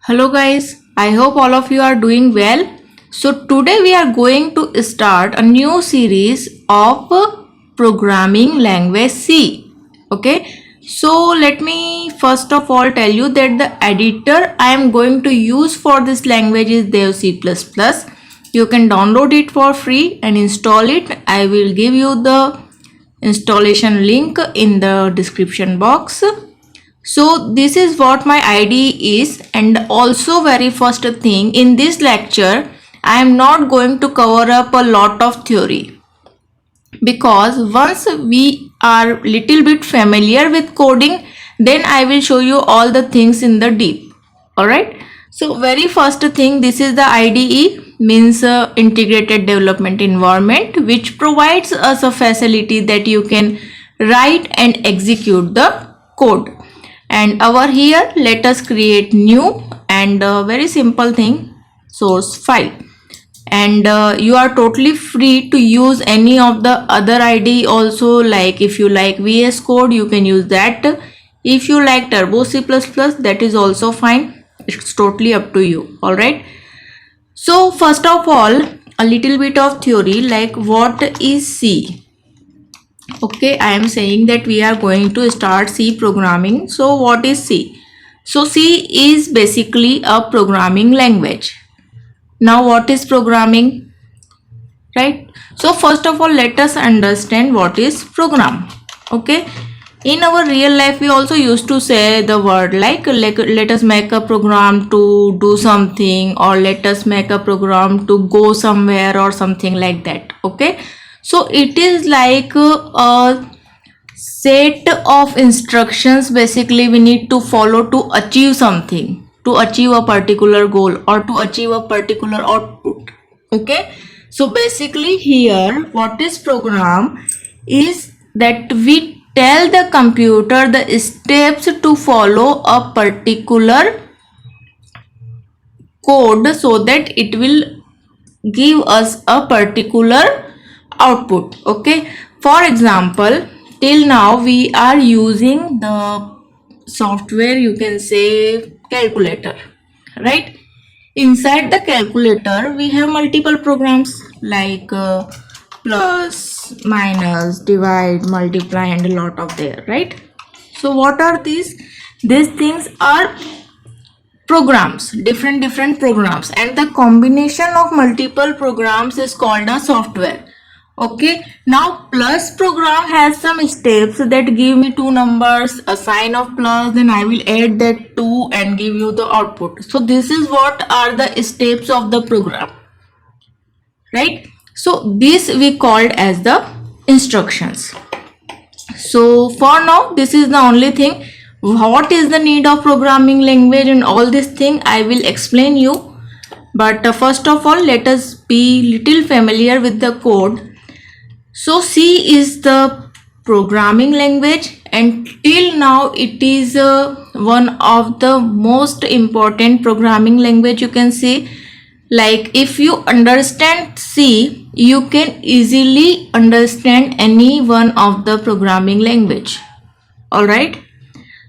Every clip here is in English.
Hello guys, I hope all of you are doing well. So today we are going to start a new series of programming language C. Okay, so let me first of all tell you that the editor I am going to use for this language is Dev C++. You can download it for free and install it. I will give you the installation link in the description box. So this is what my IDE is, and also very first thing in this lecture I am not going to cover up a lot of theory, because once we are little bit familiar with coding, then I will show you all the things in the deep. Alright, so very first thing, this is the IDE, means integrated development environment, which provides us a facility that you can write and execute the code. And over here let us create new and very simple thing, source file. And you are totally free to use any of the other IDE also. Like if you like VS Code, you can use that. If you like Turbo C++, that is also fine. It's totally up to you. Alright, so first of all, a little bit of theory, like what is C. Okay, I am saying that we are going to start C programming. So what is C? So C is basically a programming language. Now what is programming, right? So first of all, let us understand what is program. Okay, in our real life we also used to say the word like let us make a program to do something, or let us make a program to go somewhere, or something like that. Okay, so it is like a set of instructions basically we need to follow to achieve something, to achieve a particular goal, or to achieve a particular output. Okay, so basically here what is program is that we tell the computer the steps to follow a particular code so that it will give us a particular output. Okay, for example, till now we are using the software, you can say calculator, right? Inside the calculator we have multiple programs like plus, minus, divide, multiply, and a lot of there, right? So what are these? These things are programs, different programs, and the combination of multiple programs is called a software. Okay, now plus program has some steps that give me two numbers, a sign of plus, then I will add that 2 and give you the output. So this is what are the steps of the program, right? So this we called as the instructions. So for now this is the only thing. What is the need of programming language and all this thing I will explain you, but first of all let us be little familiar with the code. So C is the programming language, and till now it is one of the most important programming language, you can say. Like if you understand C, you can easily understand any one of the programming language. Alright,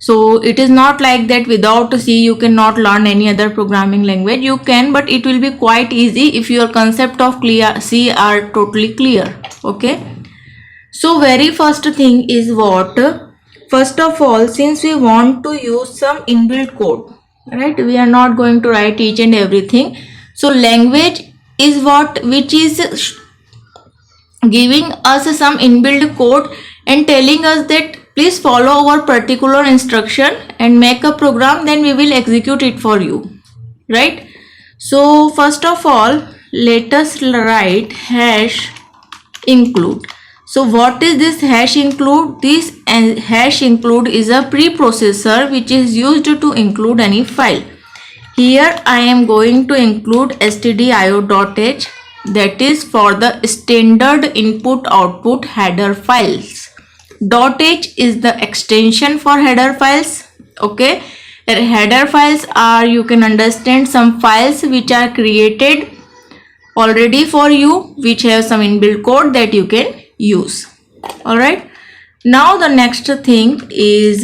so it is not like that without C you cannot learn any other programming language. You can, but it will be quite easy if your concept of C are totally clear. Okay, so very first thing is what? First of all, since we want to use some inbuilt code, right, we are not going to write each and everything. So language is what, which is giving us some inbuilt code and telling us that please follow our particular instruction and make a program, then we will execute it for you, right? So first of all, let us write hash include. So what is this hash include? This hash include is a preprocessor which is used to include any file. Here I am going to include stdio.h, that is for the standard input output header files. .h is the extension for header files. Okay, header files are, you can understand, some files which are created already for you, which have some inbuilt code that you can use. Alright, now the next thing is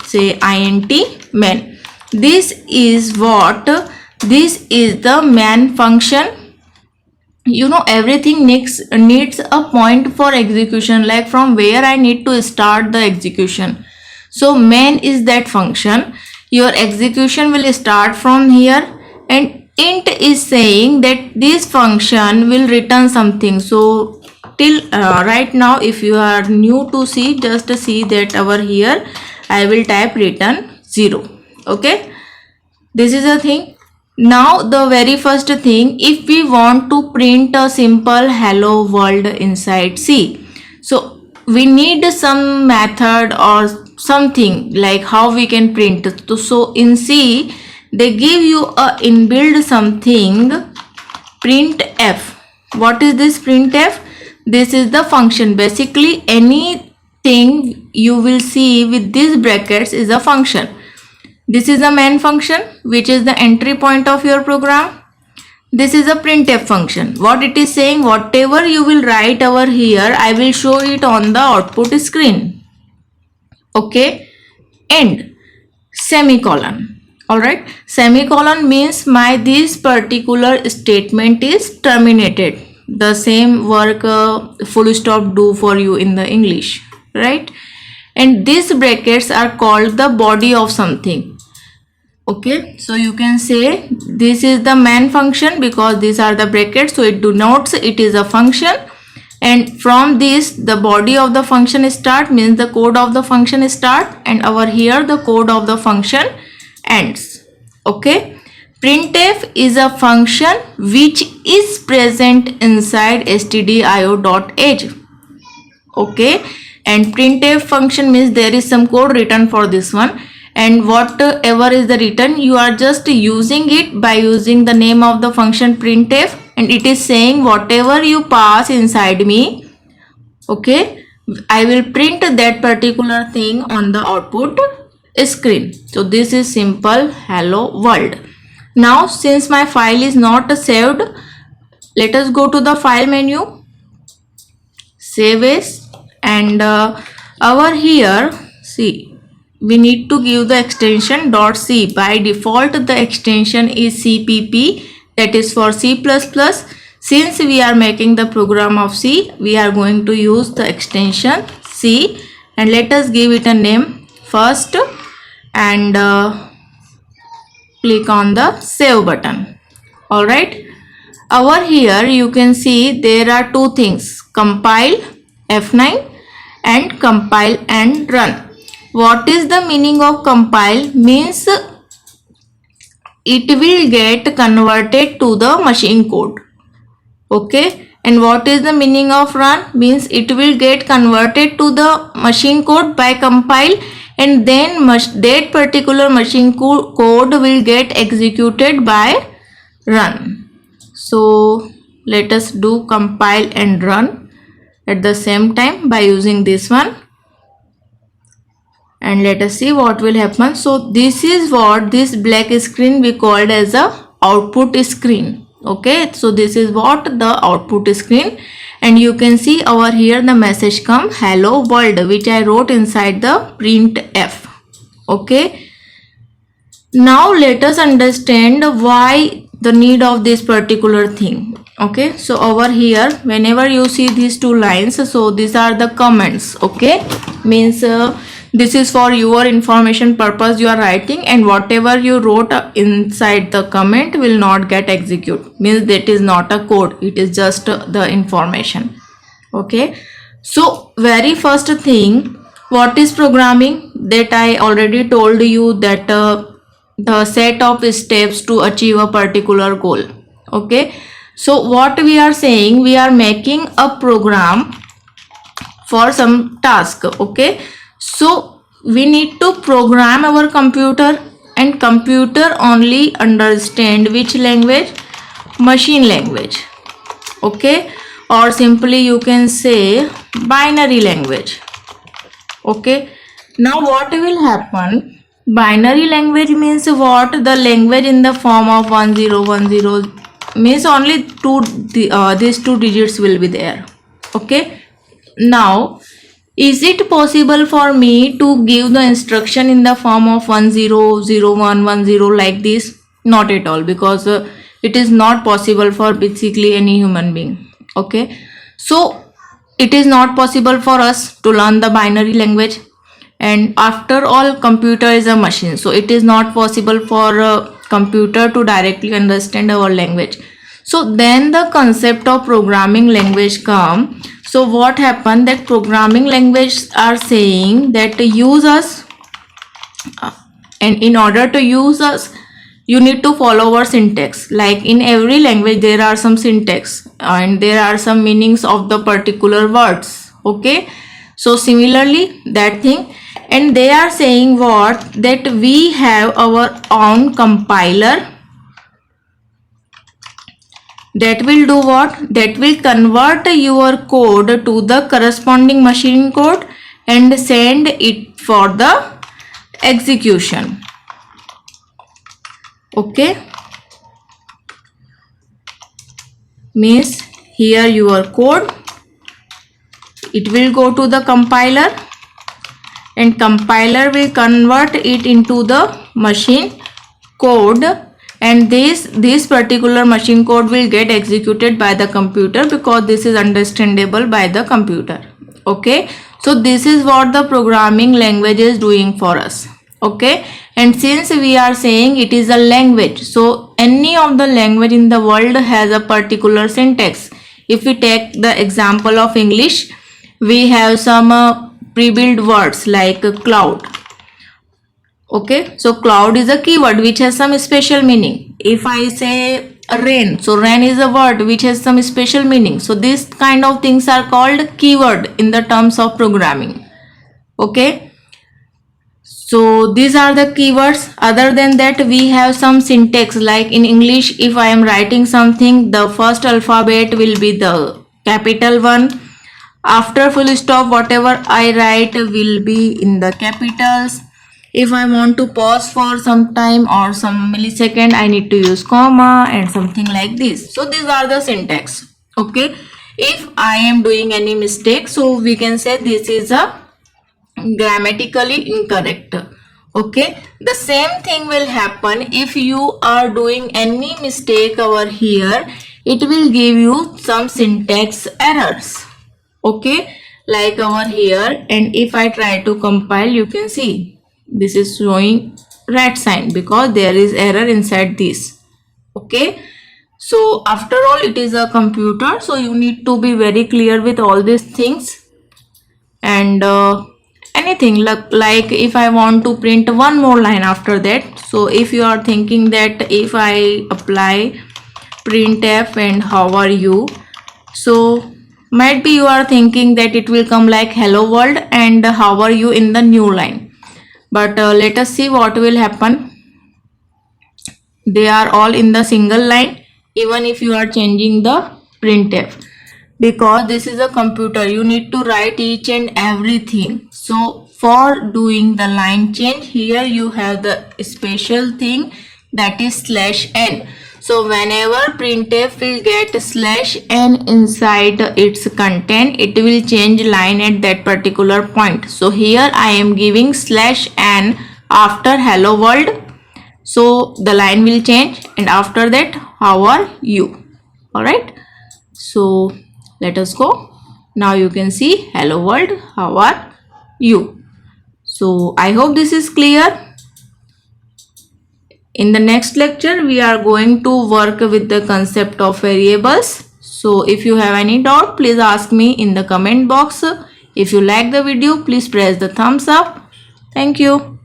say int main. this is the main function. You know, everything needs a point for execution, like from where I need to start the execution. So main is that function. Your execution will start from here, and int is saying that this function will return something. So till right now, if you are new to C, just see that over here I will type return 0. Okay, this is a thing. Now the very first thing, if we want to print a simple hello world inside C, so we need some method or something like how we can print. So in C they give you a inbuilt something, printf. What is this printf? This is the function. Basically anything you will see with these brackets is a function. This is the main function, which is the entry point of your program. This is a printf function. What it is saying, whatever you will write over here, I will show it on the output screen. Okay, end, semicolon. Alright, semicolon means this particular statement is terminated. The same work full stop do for you in the English, right? And these brackets are called the body of something. Okay, so you can say this is the main function because these are the brackets, so it denotes it is a function. And from this, the body of the function start, means the code of the function start, and over here the code of the function ends. Okay, printf is a function which is present inside stdio.h. Okay, and printf function means there is some code written for this one, and whatever is the return, you are just using it by using the name of the function printf, and it is saying whatever you pass inside me, okay, I will print that particular thing on the output screen. So this is simple hello world. Now since my file is not saved, let us go to the file menu, save as, and over here, see, we need to give the extension .c. By default the extension is cpp, that is for C++. Since we are making the program of C, we are going to use the extension C, and let us give it a name first, and click on the save button. Alright, over here you can see there are two things, compile F9 and compile and run. What is the meaning of compile? Means it will get converted to the machine code. Okay, and what is the meaning of run? Means it will get converted to the machine code by compile, and then that particular machine code will get executed by run. So let us do compile and run at the same time by using this one, and let us see what will happen. So this is what this black screen we called as a output screen. Okay, so this is what the output screen, and you can see over here the message come hello world, which I wrote inside the printf. Okay, now let us understand why the need of this particular thing. Okay, so over here whenever you see these two lines, so these are the comments. Okay, means this is for your information purpose you are writing, and whatever you wrote inside the comment will not get executed, means that is not a code, it is just the information. Okay, so very first thing, what is programming, that I already told you that the set of steps to achieve a particular goal. Okay, so what we are saying, we are making a program for some task. Okay, so we need to program our computer, and computer only understand which language? Machine language. Okay, or simply you can say binary language. Okay, now what will happen? Binary language means what? The language in the form of 1010, means only these two digits will be there. Okay, now Is it possible for me to give the instruction in the form of 100110 like this? Not at all, because it is not possible for basically any human being. Okay, so it is not possible for us to learn the binary language, and after all computer is a machine, so it is not possible for a computer to directly understand our language. So then the concept of programming language come. So what happened, that programming language are saying that use us, and in order to use us you need to follow our syntax. Like in every language there are some syntax and there are some meanings of the particular words. Okay, so similarly that thing, and they are saying what, that we have our own compiler that will do what, that will convert your code to the corresponding machine code and send it for the execution. Okay, means here your code, it will go to the compiler and compiler will convert it into the machine code, and this particular machine code will get executed by the computer because this is understandable by the computer. Okay, so this is what the programming language is doing for us. Okay, and since we are saying it is a language, so any of the language in the world has a particular syntax. If we take the example of English, we have some pre-built words like cloud. Okay, so cloud is a keyword which has some special meaning. If I say rain, so rain is a word which has some special meaning. So these kind of things are called keyword in the terms of programming. Okay, so these are the keywords. Other than that, we have some syntax. Like in English, if I am writing something, the first alphabet will be the capital one. After full stop, whatever I write will be in the capitals. If I want to pause for some time or some millisecond, I need to use comma and something like this. So these are the syntax. Okay, if I am doing any mistake, so we can say this is a grammatically incorrect. Okay, the same thing will happen if you are doing any mistake over here, it will give you some syntax errors. Okay, like over here, and if I try to compile, you can see this is showing red sign because there is error inside this. Okay, so after all it is a computer, so you need to be very clear with all these things. And anything like if I want to print one more line after that, so if you are thinking that if I apply printf and how are you, so might be you are thinking that it will come like hello world and how are you in the new line. But let us see what will happen. They are all in the single line even if you are changing the printf, because this is a computer, you need to write each and everything. So for doing the line change, here you have the special thing, that is /n. So whenever printf will get /n inside its content, it will change line at that particular point. So here I am giving /n after hello world, so the line will change, and after that how are you. All right, so let us go. Now you can see hello world, how are you. So I hope this is clear. In the next lecture, we are going to work with the concept of variables. So if you have any doubt, please ask me in the comment box. If you like the video, please press the thumbs up. Thank you.